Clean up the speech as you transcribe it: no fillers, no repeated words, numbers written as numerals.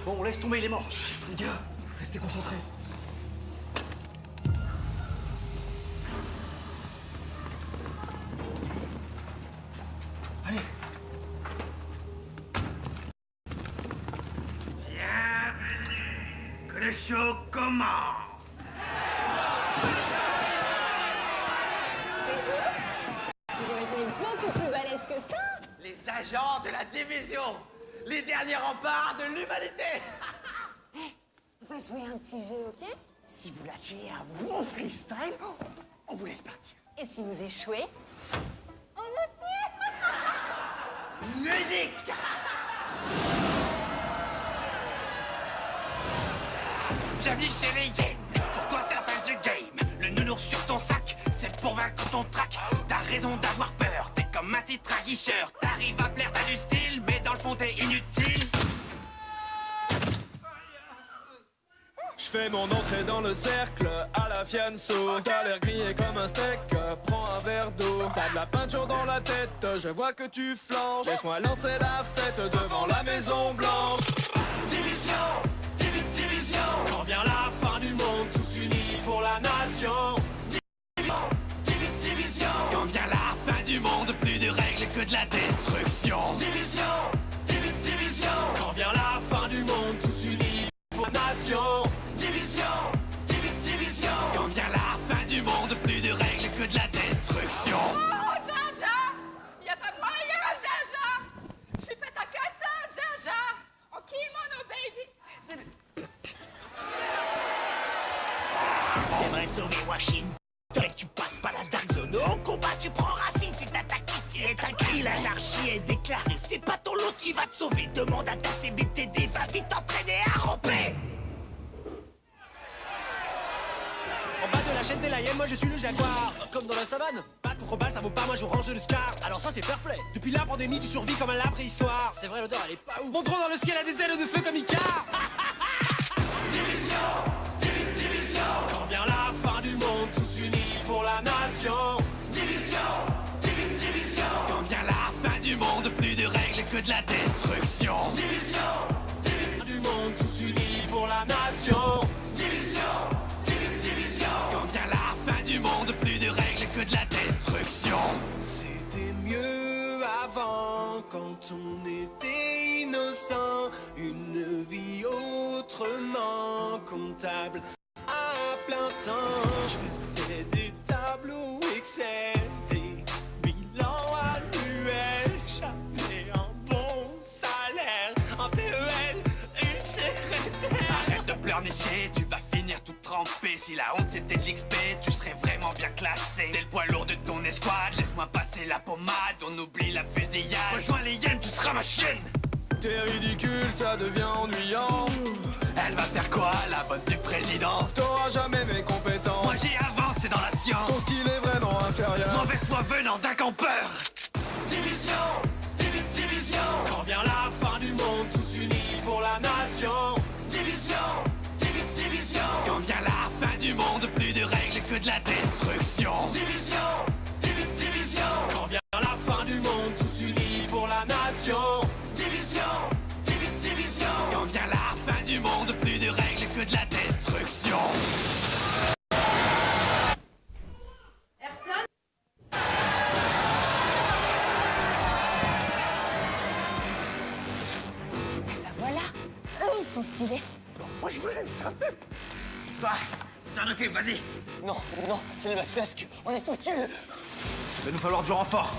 Bon, laisse tomber, il est mort. Chut, les gars, restez concentrés. Allez. Bienvenue, que le show commence. Vous imaginez beaucoup plus balèze que ça? Les agents de la division, les derniers remparts de l'humanité. On va jouer un petit jeu, ok? Si vous lâchez un bon freestyle, on vous laisse partir. Et si vous échouez, on le tue. Musique. Bienvenue chez les Yens. Pour toi, c'est la fin du game. Le nounours sur ton sac, c'est pour vaincre ton trac. T'as raison d'avoir peur, t'es comme un titre aguicheur. T'arrives à plaire, t'as du style, mais dans le fond, t'es inutile. Je fais mon entrée dans le cercle à la fianso. T'as l'air grillé comme un steak, prends un verre d'eau. T'as de la peinture dans la tête, je vois que tu flanches. Laisse-moi lancer la fête devant la Maison Blanche. Division, division. Quand vient la fin du monde, tous unis pour la nation. Division. Quand vient la fin du monde, plus de règles que de la destruction. Division, division. Quand vient la fin du monde, tous unis pour la nation. Division, division. Quand vient la fin du monde, plus de règles que de la destruction. Oh, Jar Jar! Y'a pas moyen, Jar Jar! J'ai fait ta kata, Jar Jar! En kimono, baby! T'aimerais sauver Washington, mais tu passes pas la Dark Zone. Au combat, tu prends racine, c'est ta tactique qui est un cri. L'anarchie est déclarée, c'est pas ton lot qui va te sauver. Demande à ta CBTD, va vite t'entraîner à ramper. En bas de la chaîne, t'es la hyène, moi je suis le jaguar. Comme dans la savane. Pas de contre-balle, ça vaut pas, moi je range le scar. Alors ça c'est fair play. Depuis la pandémie, tu survis comme à la préhistoire. C'est vrai, l'odeur elle est pas ouf. Mon drone dans le ciel a des ailes de feu comme Icar. Division, division. Quand vient la fin du monde, tous unis pour la nation. Division, division. Quand vient la fin du monde, plus de règles que de la destruction. Division, du monde, tous unis pour la nation. Division, division. Quand vient la fin du monde, plus de règles que de la destruction. C'était mieux avant quand on était innocent. Une vie autrement comptable à plein temps. Je faisais des tableaux Excel, des bilans annuels. J'avais un bon salaire, un PEL, une secrétaire. Arrête de pleurnicher, tu vas finir tout trempé. Si la honte c'était de l'XP, tu serais vraiment bien classé. T'es le poids lourd de ton escouade, laisse-moi passer la pommade. On oublie la fusillade, rejoins les hyènes, tu seras ma chienne. T'es ridicule, ça devient ennuyant. Elle va faire quoi, la bonne du président? T'auras jamais mes compétences. Moi j'y avance, c'est dans la Ton science. skill est vraiment inférieur. Mauvaise foi venant d'un campeur. Division, division. Quand vient la fin du monde, tous unis pour la nation. Division, division. Quand vient la fin du monde, plus de règles que de la destruction. Division, division. Quand vient la fin du monde, tous unis pour la nation. Division, division. Quand vient la fin du monde, plus de règles que de la destruction. Ayrton? Bah voilà, eux ils sont stylés. Moi je voulais le faire. Toi, t'en occupes, vas-y. Non, c'est le Mac Tusk. On est foutus. Il va nous falloir du renfort.